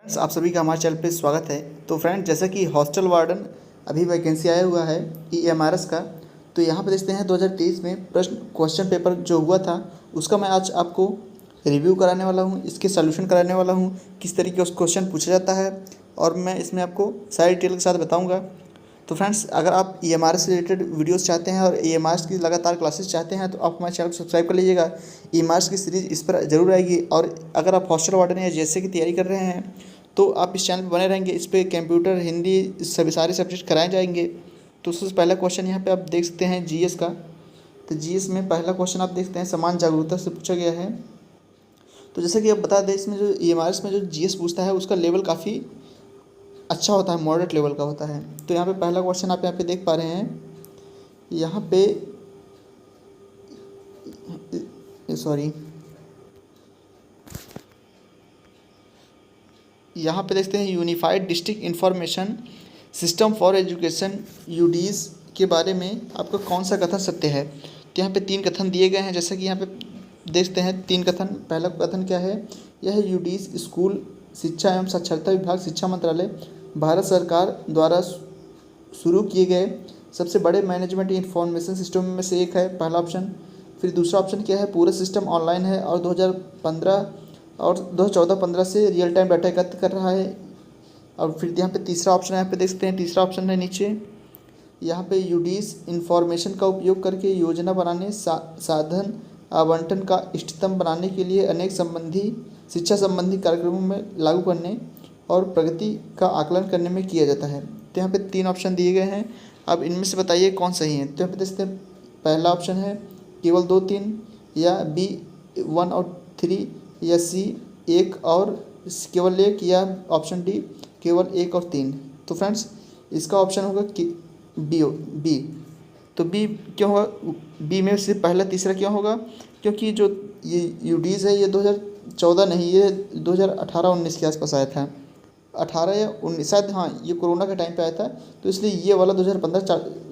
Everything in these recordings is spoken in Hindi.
फ्रेंड्स, आप सभी का हमारे चैनल पे स्वागत है। तो फ्रेंड, जैसा कि हॉस्टल वार्डन अभी वैकेंसी आया हुआ है EMRS का, तो यहाँ पे देखते हैं 2023 में क्वेश्चन पेपर जो हुआ था उसका मैं आज आपको रिव्यू कराने वाला हूँ, इसके सॉल्यूशन कराने वाला हूँ, किस तरीके उस क्वेश्चन पूछा जाता है और मैं इसमें आपको सारी डिटेल के साथ बताऊँगा। तो फ्रेंड्स, अगर आप EMRS से रिलेटेड वीडियोस चाहते हैं और EMRS की लगातार क्लासेस चाहते हैं तो आप हमारे चैनल को सब्सक्राइब कर लीजिएगा। EMRS की सीरीज़ इस पर ज़रूर आएगी। और अगर आप हॉस्टल वार्डन या JSA की तैयारी कर रहे हैं तो आप इस चैनल पर बने रहेंगे। इस पर कंप्यूटर, हिंदी सभी सारे सब्जेक्ट कराए जाएंगे। तो सबसे पहला क्वेश्चन यहाँ पे आप देख सकते हैं GS का। तो GS में पहला क्वेश्चन आप देखते हैं समान जागरूकता से पूछा गया है। तो जैसे कि आप बता दें, इसमें जो EMRS में जो GS पूछता है उसका लेवल काफ़ी अच्छा होता है, मॉडरेट लेवल का होता है। तो यहाँ पे पहला क्वेश्चन आप यहाँ पे देख पा रहे हैं, यहाँ पे सॉरी यहाँ पे देखते हैं unified district information system for education UDIS के बारे में आपका कौन सा कथन सत्य है। तो यहाँ पे 3 कथन दिए गए हैं, जैसे कि यहाँ पे देखते हैं 3 कथन। पहला कथन क्या है, यह UDIS स्कूल शिक्षा एवं साक्षरता विभाग, शिक्षा मंत्रालय, भारत सरकार द्वारा शुरू किए गए सबसे बड़े मैनेजमेंट इंफॉर्मेशन सिस्टम में से एक है, पहला ऑप्शन। फिर दूसरा ऑप्शन क्या है, पूरा सिस्टम ऑनलाइन है और 2015 और 2014-15 से रियल टाइम डाटा एकत्र कर रहा है। और फिर यहाँ पे तीसरा ऑप्शन है, यहाँ पे देख सकते हैं तीसरा ऑप्शन है नीचे, यहाँ पे UDIS इंफॉर्मेशन का उपयोग करके योजना बनाने, साधन आवंटन का इष्टतम बनाने के लिए अनेक शिक्षा संबंधी कार्यक्रमों में लागू करने और प्रगति का आकलन करने में किया जाता है। तो यहाँ पे 3 ऑप्शन दिए गए हैं। अब इनमें से बताइए कौन सही है। तो यहाँ पे देखते हैं पहला ऑप्शन है केवल 2, 3, या B 1 और 3, या C 1 और केवल 1, या ऑप्शन D केवल 1 और 3। तो फ्रेंड्स, इसका ऑप्शन होगा कि B। तो B क्यों होगा, B में से पहला तीसरा क्यों होगा, क्योंकि जो ये UDIS है ये 2014 नहीं, ये 2018-19 के आसपास आया था। 18 या 19 शायद, हाँ ये कोरोना के टाइम पे आया था, तो इसलिए ये वाला 2015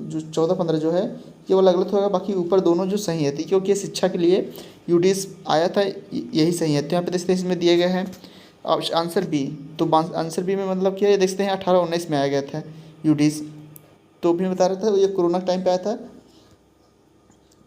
जो 14-15 जो है ये वाला गलत होगा। बाकी ऊपर दोनों जो सही है, क्योंकि ये शिक्षा के लिए UDIS आया था, यही सही है। तो यहाँ पे देखते हैं इसमें दिए गए हैं आंसर B। तो आंसर B में मतलब क्या है, देखते हैं 18-19 में आया गया था UDIS। तो भी बता रहा था ये कोरोना के टाइम पे आया था,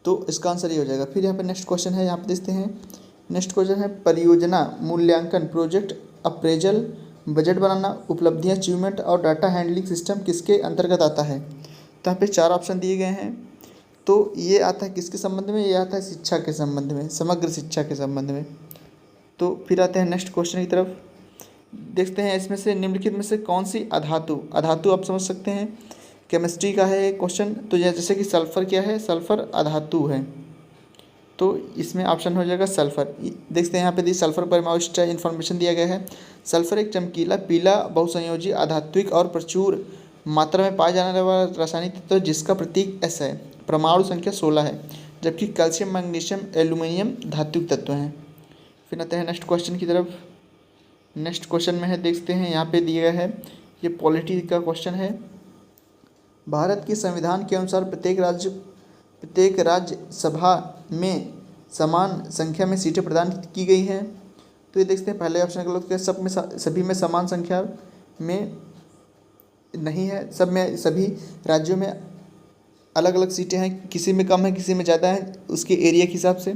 तो इसका आंसर ये हो जाएगा। फिर यहाँ पे नेक्स्ट क्वेश्चन है, यहाँ पे देखते हैं नेक्स्ट क्वेश्चन है परियोजना मूल्यांकन, प्रोजेक्ट अप्रेजल, बजट बनाना, उपलब्धियाँ अचीवमेंट और डाटा हैंडलिंग सिस्टम किसके अंतर्गत आता है। तो यहाँ पे 4 ऑप्शन दिए गए हैं। तो ये आता है किसके संबंध में, ये आता है शिक्षा के संबंध में, समग्र शिक्षा के संबंध में। तो फिर आते हैं नेक्स्ट क्वेश्चन की तरफ, देखते हैं इसमें से निम्नलिखित में से कौन सी अधातु आप समझ सकते हैं, केमिस्ट्री का है क्वेश्चन। तो जैसे कि सल्फ़र क्या है, सल्फ़र अधातु है, तो इसमें ऑप्शन हो जाएगा सल्फ़र। देखते हैं यहाँ पे दी सल्फ़र पर मोस्ट इन्फॉर्मेशन दिया गया है। सल्फ़र एक चमकीला पीला बहुसंयोजी अधात्विक और प्रचुर मात्रा में पाए जाने वाला रासायनिक तत्व जिसका प्रतीक S है, परमाणु संख्या 16 है, जबकि कैल्शियम, मैग्नीशियम, एल्यूमिनियम धात्विक तत्व हैं। फिर आते हैं नेक्स्ट क्वेश्चन की तरफ। नेक्स्ट क्वेश्चन में है, देखते हैं यहाँ पे दिया गया है, ये पॉलिटी का क्वेश्चन है। भारत के संविधान के अनुसार प्रत्येक राज्यसभा में समान संख्या में सीटें प्रदान की गई हैं। तो ये देखते हैं पहले ऑप्शन गलत है, सभी में समान संख्या में नहीं है, सभी राज्यों में अलग अलग सीटें हैं, किसी में कम है किसी में ज़्यादा है, उसके एरिया के हिसाब से।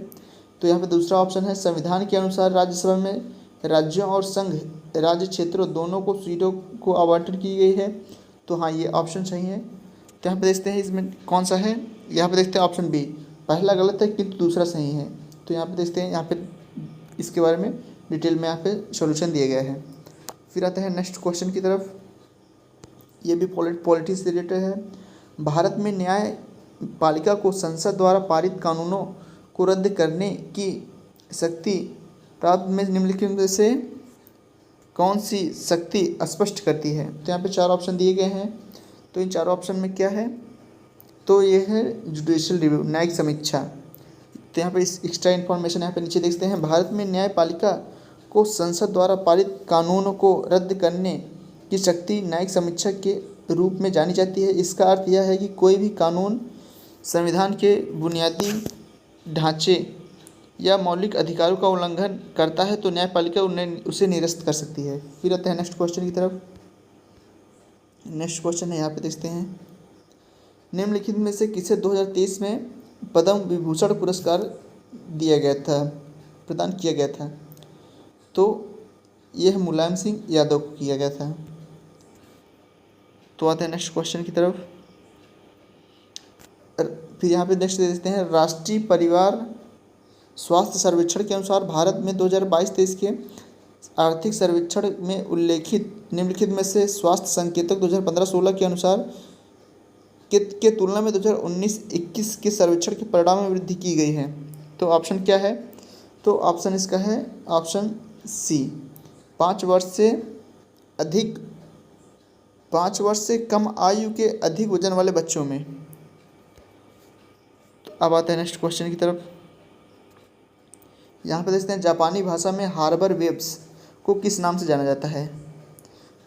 तो यहाँ पे दूसरा ऑप्शन है संविधान के अनुसार राज्यसभा में राज्यों और संघ राज्य क्षेत्रों दोनों को सीटों को आवंटन की गई है। तो हाँ, ये ऑप्शन सही है। तो यहाँ पे देखते हैं इसमें कौन सा है, यहाँ पे देखते हैं ऑप्शन B, पहला गलत है किंतु दूसरा सही है। तो यहाँ पे देखते हैं, यहाँ पे इसके बारे में डिटेल में यहाँ पे सॉल्यूशन दिया गया है। फिर आते हैं नेक्स्ट क्वेश्चन की तरफ, ये भी पॉलिटी से रिलेटेड है। भारत में न्यायपालिका को संसद द्वारा पारित कानूनों को रद्द करने की शक्ति प्राप्त में निम्नलिखित में से कौन सी शक्ति स्पष्ट करती है। तो यहाँ पे 4 ऑप्शन दिए गए हैं। तो इन 4 ऑप्शन में क्या है, तो ये है जुडिशियल रिव्यू, न्यायिक समीक्षा। तो यहाँ पे इस एक्स्ट्रा इन्फॉर्मेशन यहाँ पे नीचे देखते हैं, भारत में न्यायपालिका को संसद द्वारा पारित कानूनों को रद्द करने की शक्ति न्यायिक समीक्षा के रूप में जानी जाती है। इसका अर्थ यह है कि कोई भी कानून संविधान के बुनियादी ढांचे या मौलिक अधिकारों का उल्लंघन करता है तो न्यायपालिका उन्हें उसे निरस्त कर सकती है। फिर आते हैं नेक्स्ट क्वेश्चन की तरफ। नेक्स्ट क्वेश्चन है, यहाँ पे देखते हैं, निम्नलिखित में से किसे 2023 में पद्म विभूषण पुरस्कार दिया गया था, प्रदान किया गया था? तो यह मुलायम सिंह यादव को किया गया था। तो आते हैं नेक्स्ट क्वेश्चन की तरफ। फिर यहाँ पे नेक्स्ट दे देते हैं, राष्ट्रीय परिवार स्वास्थ्य सर्वेक्षण के अनुसार भारत में 2022-23 के आर्थिक सर्वेक्षण में उल्लेखित निम्नलिखित में से स्वास्थ्य संकेतक 2015-16 के अनुसार के तुलना में 2019-21 के सर्वेक्षण के परिणाम में वृद्धि की गई है। तो ऑप्शन क्या है? तो ऑप्शन इसका है ऑप्शन सी, 5 वर्ष से कम आयु के अधिक वजन वाले बच्चों में। तो अब आते हैं नेक्स्ट क्वेश्चन की तरफ। यहाँ पे देखते हैं, जापानी भाषा में हार्बर वेव्स को किस नाम से जाना जाता है?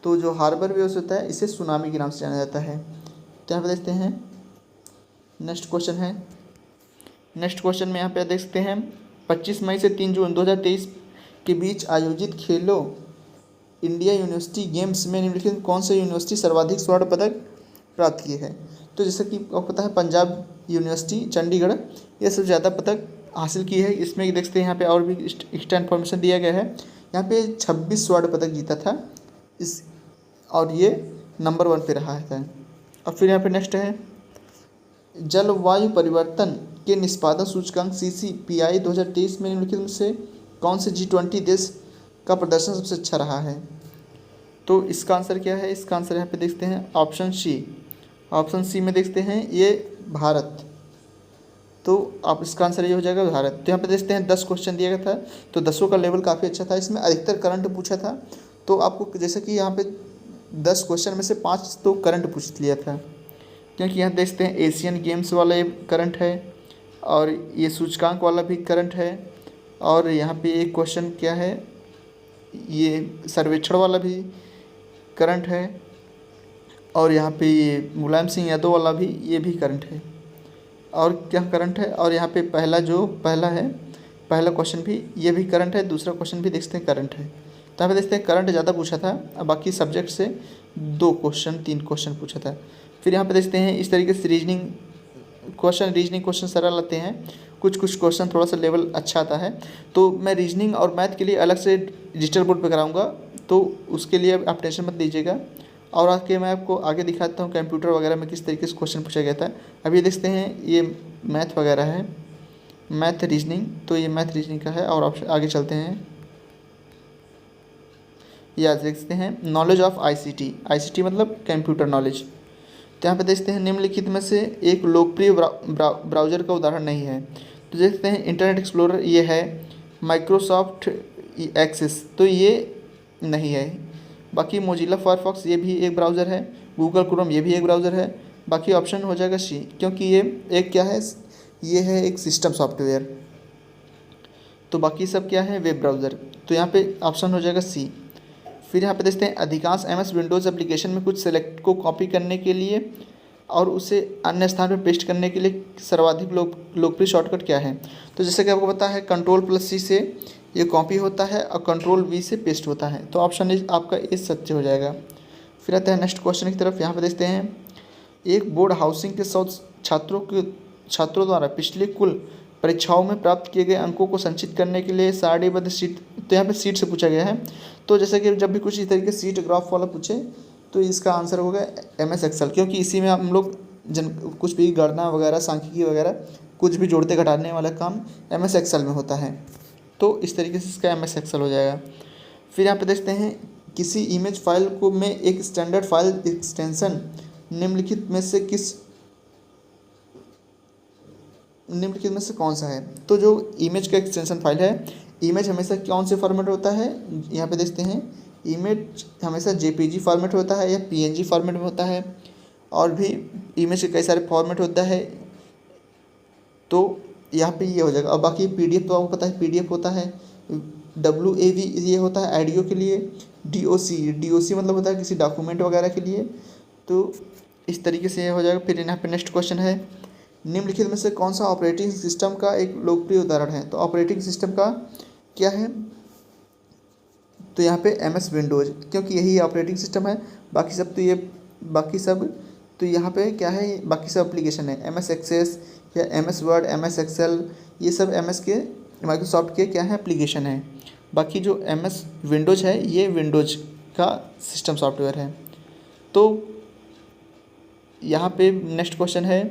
तो जो हार्बर वेव्स होता है इसे सुनामी के नाम से जाना जाता है। तो यहाँ पे देखते हैं नेक्स्ट क्वेश्चन है। नेक्स्ट क्वेश्चन में यहाँ पे देख सकते हैं, 25 मई से 3 जून 2023 के बीच आयोजित खेलो इंडिया यूनिवर्सिटी गेम्स में निम्नलिखित कौन सी यूनिवर्सिटी सर्वाधिक स्वर्ण पदक प्राप्त किए हैं? तो जैसा कि आपको पता है, पंजाब यूनिवर्सिटी चंडीगढ़ ये सबसे ज़्यादा पदक हासिल की है। इसमें देख सकते हैं यहाँ पे और भी एक्स्ट्रा इन्फॉर्मेशन दिया गया है। यहाँ पे 26 स्वर्ण पदक जीता था इस, और ये नंबर 1 पे रहा है। और फिर यहाँ पे नेक्स्ट है, जलवायु परिवर्तन के निष्पादन सूचकांक CCPI 2023 में निम्नलिखित में से कौन से G20 देश का प्रदर्शन सबसे अच्छा रहा है? तो इसका आंसर क्या है? इसका आंसर यहाँ पे देखते हैं ऑप्शन सी। ऑप्शन सी में देखते हैं ये भारत। तो आप इसका आंसर ये हो जाएगा भारत। तो यहाँ पे देखते हैं 10 क्वेश्चन दिया गया था, तो 10 का लेवल काफ़ी अच्छा था। इसमें अधिकतर करंट पूछा था। तो आपको जैसे कि यहाँ पे 10 क्वेश्चन में से 5 तो करंट पूछ लिया था, क्योंकि यहाँ देखते हैं एशियन गेम्स वाला ये करंट है और ये सूचकांक वाला भी करंट है, और यहाँ पे एक क्वेश्चन क्या है, ये सर्वेक्षण वाला भी करंट है, और यहाँ पे ये मुलायम सिंह यादव वाला भी ये भी करंट है। और क्या करंट है, और यहाँ पे पहला क्वेश्चन भी ये भी करंट है, दूसरा क्वेश्चन भी देखते हैं करंट है। तो यहाँ पे देखते हैं करंट ज़्यादा पूछा था, अब बाकी सब्जेक्ट से 3 क्वेश्चन पूछा था। फिर यहाँ पे देखते हैं इस तरीके से रीजनिंग क्वेश्चन सरल आते हैं, कुछ क्वेश्चन थोड़ा सा लेवल अच्छा आता है। तो मैं रीजनिंग और मैथ के लिए अलग से डिजिटल बोर्ड पे कराऊंगा, तो उसके लिए आप टेंशन मत लीजिएगा। और आके मैं आपको आगे दिखाता हूँ कंप्यूटर वगैरह में किस तरीके से क्वेश्चन पूछा गया था। अभी देखते हैं ये मैथ वगैरह है, मैथ रीजनिंग, तो ये मैथ रीजनिंग का है। और ऑप्शन आगे चलते हैं, या देखते हैं नॉलेज ऑफ ICT मतलब कंप्यूटर नॉलेज। तो यहाँ पे देखते हैं निम्नलिखित में से एक लोकप्रिय ब्राउज़र का उदाहरण नहीं है। तो देखते हैं इंटरनेट एक्सप्लोरर ये है, माइक्रोसॉफ्ट एक्सेस तो ये नहीं है, बाकी मोजिला फायरफॉक्स ये भी एक ब्राउज़र है, गूगल क्रोम ये भी एक ब्राउज़र है। बाकी ऑप्शन हो जाएगा सी, क्योंकि ये एक क्या है, ये है एक सिस्टम सॉफ्टवेयर। तो बाकी सब क्या है, वेब ब्राउज़र। तो यहाँ पे ऑप्शन हो जाएगा सी। फिर यहाँ पे देखते हैं अधिकांश MS विंडोज़ एप्लीकेशन में कुछ सेलेक्ट को कॉपी करने के लिए और उसे अन्य स्थान पर पेस्ट करने के लिए सर्वाधिक लोकप्रिय शॉर्टकट क्या है? तो जैसे कि आपको पता है Ctrl+C से ये कॉपी होता है और Ctrl+V से पेस्ट होता है। तो ऑप्शन आपका ए सत्य हो जाएगा। फिर आते हैं नेक्स्ट क्वेश्चन की तरफ। यहाँ पे देखते हैं एक बोर्ड हाउसिंग के 100 छात्रों द्वारा पिछले कुल परीक्षाओं में प्राप्त किए गए अंकों को संचित करने के लिए सारणीबद्ध शीट, तो यहाँ पे शीट से पूछा गया है। तो जैसे कि जब भी कुछ इस तरीके शीट ग्राफ वाला पूछे तो इसका आंसर होगा MS एक्सेल, क्योंकि इसी में हम लोग कुछ भी गणना वगैरह, सांख्यिकी वगैरह कुछ भी जोड़ते घटाने वाला काम MS एक्सेल में होता है। तो इस तरीके से इसका MS एक्सेल हो जाएगा। फिर यहाँ पे देखते हैं किसी इमेज फाइल को में एक स्टैंडर्ड फाइल एक्सटेंशन निम्नलिखित में से कौन सा है? तो जो इमेज का एक्सटेंशन फाइल है, इमेज हमेशा कौन से फॉर्मेट होता है, यहाँ पे देखते हैं इमेज हमेशा JPG फॉर्मेट होता है या PNG फॉर्मेट में होता है, और भी इमेज के कई सारे फॉर्मेट होता है। तो यहाँ पे ये हो जाएगा। और बाकी PDF तो आपको पता है PDF होता है, WAV ये होता है ऑडियो के लिए, DOC मतलब होता है किसी डॉक्यूमेंट वगैरह के लिए। तो इस तरीके से ये हो जाएगा। फिर यहाँ पे नेक्स्ट क्वेश्चन है निम्नलिखित में से कौन सा ऑपरेटिंग सिस्टम का एक लोकप्रिय उदाहरण है? तो ऑपरेटिंग सिस्टम का क्या है? तो यहाँ पे MS विंडोज़, क्योंकि यही ऑपरेटिंग सिस्टम है। बाकी सब तो यहाँ पे क्या है, बाकी सब एप्लीकेशन है। MS एक्सेस या MS वर्ड, MS एक्सेल, ये सब MS के, माइक्रोसॉफ्ट के क्या है, एप्लीकेशन है। बाकी जो MS विंडोज़ है ये विंडोज़ का सिस्टम सॉफ्टवेयर है। तो यहाँ पे नेक्स्ट क्वेश्चन है,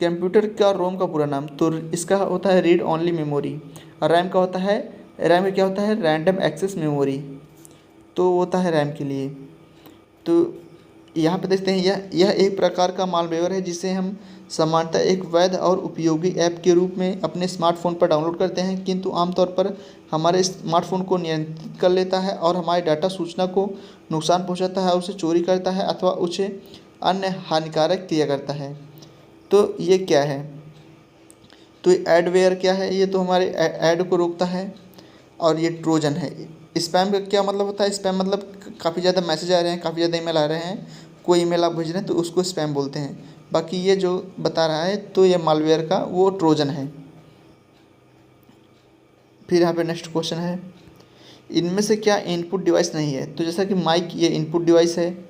कंप्यूटर का रोम का पूरा नाम? तो इसका होता है रीड ओनली मेमोरी। और रैम का क्या होता है, रैंडम एक्सेस मेमोरी। तो होता है रैम के लिए। तो यहाँ पे देखते हैं, यह एक प्रकार का मालवेयर है जिसे हम सामान्यतः एक वैध और उपयोगी ऐप के रूप में अपने स्मार्टफोन पर डाउनलोड करते हैं, किंतु आमतौर पर हमारे स्मार्टफोन को नियंत्रित कर लेता है और हमारे डाटा सूचना को नुकसान पहुंचाता है, उसे चोरी करता है अथवा उसे अन्य हानिकारक क्रिया करता है। तो ये क्या है? तो एडवेयर क्या है? ये तो हमारे ऐड को रोकता है। और ये ट्रोजन है। स्पैम का क्या मतलब होता है? स्पैम मतलब काफ़ी ज़्यादा मैसेज आ रहे हैं, काफ़ी ज़्यादा ईमेल आ रहे हैं, कोई ईमेल आप भेज रहे हैं तो उसको स्पैम बोलते हैं। बाकी ये जो बता रहा है तो ये मालवेयर का वो ट्रोजन है। फिर यहाँ पे नेक्स्ट क्वेश्चन है, इनमें से क्या इनपुट डिवाइस नहीं है? तो जैसा कि माइक ये इनपुट डिवाइस है,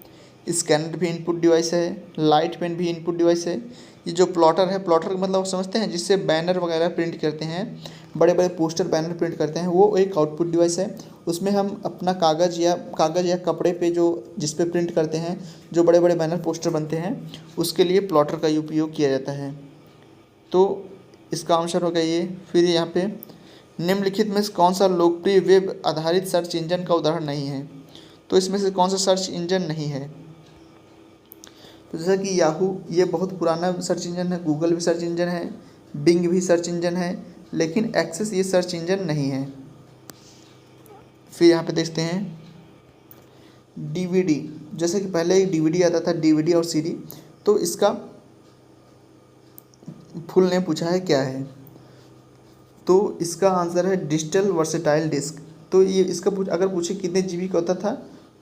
स्कैनर भी इनपुट डिवाइस है, लाइट पेन भी इनपुट डिवाइस है। ये जो प्लॉटर है, प्लॉटर का मतलब समझते हैं, जिससे बैनर वगैरह प्रिंट करते हैं, बड़े बड़े पोस्टर बैनर प्रिंट करते हैं, वो एक आउटपुट डिवाइस है। उसमें हम अपना कागज़ या कपड़े पे जो जिस पे प्रिंट करते हैं, जो बड़े बड़े बैनर पोस्टर बनते हैं, उसके लिए प्लॉटर का उपयोग किया जाता है। तो इसका आंसर होगा ये। फिर यहाँ पे निम्नलिखित में से कौन सा लोकप्रिय वेब आधारित सर्च इंजन का उदाहरण नहीं है? तो इसमें से कौन सा सर्च इंजन नहीं है? तो जैसा कि याहू ये बहुत पुराना सर्च इंजन है, गूगल भी सर्च इंजन है, बिंग भी सर्च इंजन है, लेकिन एक्सेस ये सर्च इंजन नहीं है। फिर यहाँ पे देखते हैं DVD, जैसे कि पहले एक DVD आता था, DVD और CD। तो इसका फुल नेम पूछा है क्या है? तो इसका आंसर है डिजिटल वर्सेटाइल डिस्क। तो ये इसका अगर पूछे कितने GB का होता था,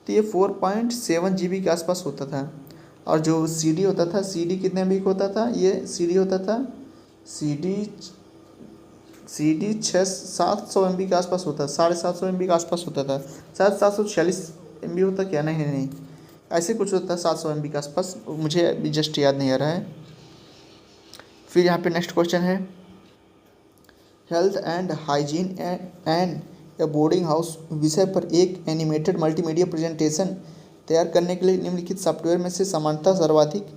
तो ये 4.7 GB के आसपास होता था। और जो CD होता था, CD कितने MB का होता था? ये CD होता था, CD 700 MB के आसपास होता, 750 MB के आसपास होता था। शायद 746 MB होता क्या, नहीं, ऐसे कुछ होता है, 700 MB के आसपास, मुझे अभी जस्ट याद नहीं आ रहा है। फिर यहाँ पे नेक्स्ट क्वेश्चन है, health and hygiene and A boarding house विषय पर एक एनिमेटेड मल्टीमीडिया प्रेजेंटेशन तैयार करने के लिए निम्नलिखित सॉफ्टवेयर में से सामान्यतः सर्वाधिक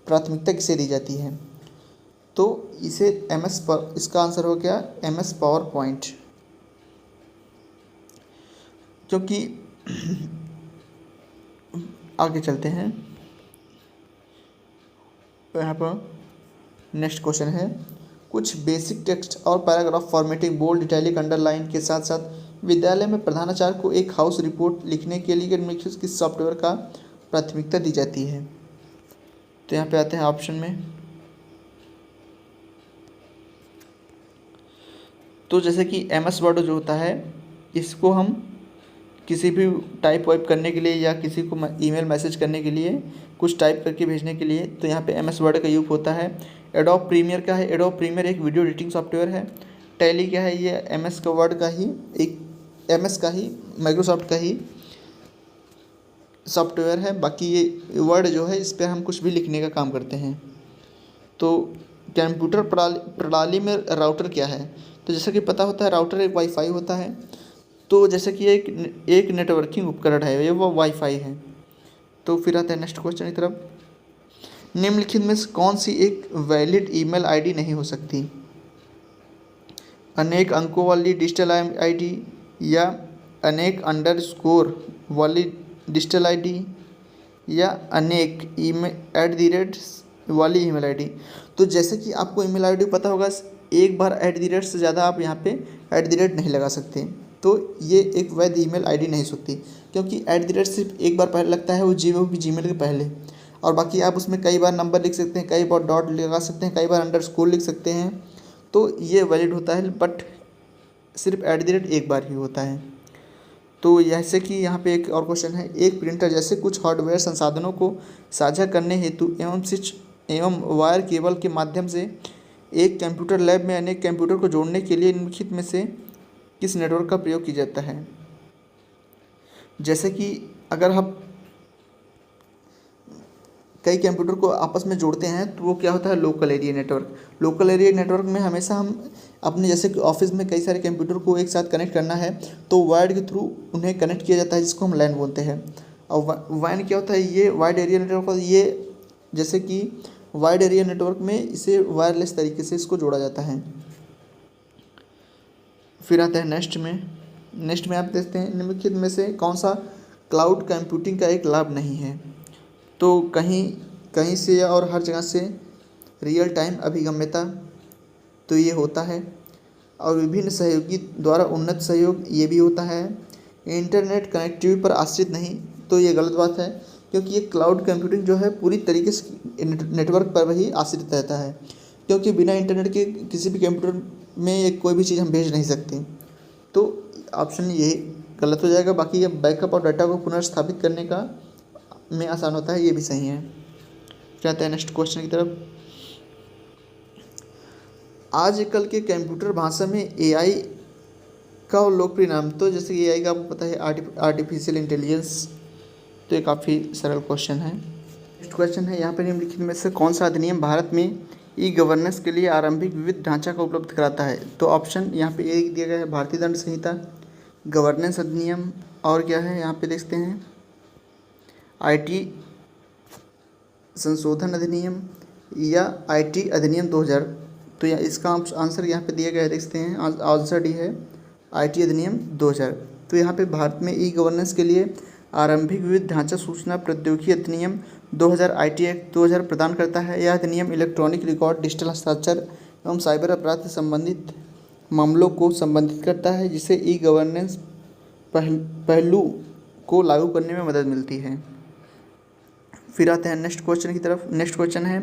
प्राथमिकता किसे दी जाती है? तो इसे इसका आंसर हो गया MS पावर पॉइंट, क्योंकि आगे चलते हैं। तो यहाँ पर नेक्स्ट क्वेश्चन है, कुछ बेसिक टेक्स्ट और paragraph formatting, bold, italic, underline के साथ साथ विद्यालय में प्रधानाचार्य को एक हाउस रिपोर्ट लिखने के लिए निम्नलिखित किस सॉफ्टवेयर का प्राथमिकता दी जाती है? तो यहाँ पे आते हैं ऑप्शन में। तो जैसे कि MS वर्ड जो होता है, इसको हम किसी भी टाइप वाइप करने के लिए या किसी को ईमेल मैसेज करने के लिए, कुछ टाइप करके भेजने के लिए, तो यहाँ पे MS वर्ड का यूज होता है। एडोब प्रीमियर का है, एडोब प्रीमियर एक वीडियो एडिटिंग सॉफ्टवेयर है। टैली क्या है, ये MS का वर्ड का ही एक MS का ही माइक्रोसॉफ्ट का ही सॉफ्टवेयर है। बाकी ये वर्ड जो है, इस पर हम कुछ भी लिखने का काम करते हैं। तो कंप्यूटर प्रणाली में राउटर क्या है? तो जैसा कि पता होता है, राउटर एक वाईफाई होता है। तो जैसे कि एक नेटवर्किंग उपकरण है, ये वो वाईफाई है। तो फिर आता है नेक्स्ट क्वेश्चन की तरफ, निम्नलिखित में से कौन सी एक वैलिड ईमेल आईडी नहीं हो सकती? अनेक अंकों वाली डिजिटल आईडी, या अनेक अंडरस्कोर वाली डिजिटल आईडी, या अनेक @ वाली ईमेल आईडी। तो जैसे कि आपको ईमेल आईडी पता होगा, एक बार @ से ज़्यादा आप यहाँ पे @ नहीं लगा सकते। तो ये एक वैध ईमेल आईडी नहीं सकती, क्योंकि @ सिर्फ एक बार पहले लगता है, वो जीमेल के पहले। और बाकी आप उसमें कई बार नंबर लिख सकते हैं, कई बार डॉट लगा सकते हैं, कई बार अंडरस्कोर लिख सकते हैं। तो ये वैलिड होता है, बट सिर्फ @ एक बार ही होता है। तो जैसे कि यहाँ पे एक और क्वेश्चन है, एक प्रिंटर जैसे कुछ हार्डवेयर संसाधनों को साझा करने हेतु एवं वायर केबल के माध्यम से एक कंप्यूटर लैब में अनेक कंप्यूटर को जोड़ने के लिए निम्नलिखित में से किस नेटवर्क का प्रयोग किया जाता है? जैसे कि अगर हम कई कंप्यूटर को आपस में जोड़ते हैं तो वो क्या होता है, local area network. Local area network में हमेशा हम अपने जैसे कि ऑफिस में कई सारे कंप्यूटर को एक साथ कनेक्ट करना है तो वायर्ड के थ्रू उन्हें कनेक्ट किया जाता है, जिसको हम लैन बोलते हैं। और वैन क्या होता है, ये वाइड एरिया नेटवर्क होता है। ये जैसे कि वाइड एरिया नेटवर्क में इसे वायरलेस तरीके से इसको जोड़ा जाता है। फिर आता है नेक्स्ट में आप देखते हैं निम्नलिखित में से कौन सा क्लाउड कंप्यूटिंग का एक लाभ नहीं है? तो कहीं से और हर जगह से रियल टाइम अभिगम्यता, तो ये होता है। और विभिन्न सहयोगी द्वारा उन्नत सहयोग, ये भी होता है। इंटरनेट कनेक्टिविटी पर आश्रित नहीं, तो ये गलत बात है, क्योंकि ये क्लाउड कंप्यूटिंग जो है पूरी तरीके से नेटवर्क पर ही आश्रित रहता है, क्योंकि बिना इंटरनेट के किसी भी कंप्यूटर में कोई भी चीज़ हम भेज नहीं सकते। तो ऑप्शन ये गलत हो जाएगा। बाकी ये बैकअप और डाटा को पुनर्स्थापित करने का में आसान होता है, ये भी सही है। जाते हैं नेक्स्ट क्वेश्चन की तरफ। आजकल के कंप्यूटर भाषा में एआई का लोकप्रिय नाम, तो जैसे कि एआई का आपको पता है आर्टिफिशियल इंटेलिजेंस, तो ये काफ़ी सरल क्वेश्चन है। नेक्स्ट क्वेश्चन है यहाँ पर निम्नलिखित में से कौन सा अधिनियम भारत में ई गवर्नेंस के लिए आरंभिक विविध ढांचा का उपलब्ध कराता है? तो ऑप्शन यहाँ पे एक दिया गया है, भारतीय दंड संहिता, गवर्नेंस अधिनियम, और क्या है यहाँ पे देखते हैं आईटी संशोधन अधिनियम या आईटी अधिनियम 2000। तो या इसका आंसर यहाँ पे दिया गया है, देखते हैं आंसर डी है आईटी अधिनियम 2000। तो यहाँ पे भारत में ई गवर्नेंस के लिए आरंभिक विविध ढांचा सूचना प्रौद्योगिकी अधिनियम 2000 आईटी एक्ट 2000 प्रदान करता है। यह अधिनियम इलेक्ट्रॉनिक रिकॉर्ड, डिजिटल हस्ताक्षर एवं साइबर अपराध से संबंधित मामलों को संबंधित करता है, जिससे ई गवर्नेंस पहलू को लागू करने में मदद मिलती है। फिर आते हैं नेक्स्ट क्वेश्चन की तरफ। नेक्स्ट क्वेश्चन है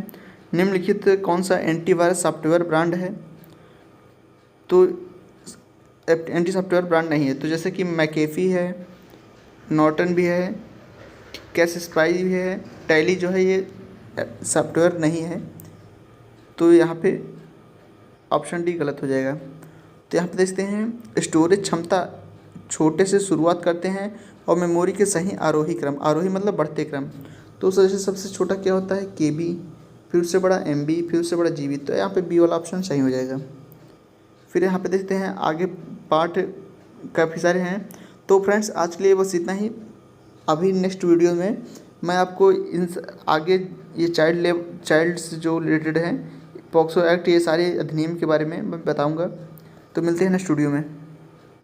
निम्नलिखित कौन सा एंटीवायरस सॉफ्टवेयर ब्रांड है? तो एंटी सॉफ्टवेयर ब्रांड नहीं है, तो जैसे कि मैकेफी है, नॉर्टन भी है, कैसस्पाई भी है, टैली जो है ये सॉफ्टवेयर नहीं है। तो यहाँ पे ऑप्शन डी गलत हो जाएगा। तो यहाँ पे देखते हैं स्टोरेज क्षमता छोटे से शुरुआत करते हैं और मेमोरी के सही आरोही क्रम, आरोही मतलब बढ़ते क्रम, तो उस वजह से सबसे छोटा क्या होता है केबी, फिर उससे बड़ा एमबी, फिर उससे बड़ा जीबी। तो यहाँ पे बी वाला ऑप्शन सही हो जाएगा। फिर यहाँ पे देखते हैं आगे पार्ट काफ़ी सारे हैं। तो फ्रेंड्स आज के लिए बस इतना ही। अभी नेक्स्ट वीडियो में मैं आपको इन आगे ये चाइल्ड से जो रिलेटेड है, पॉक्सो एक्ट, ये सारे अधिनियम के बारे में मैं बताऊँगा। तो मिलते हैं नेक्स्ट वीडियो में।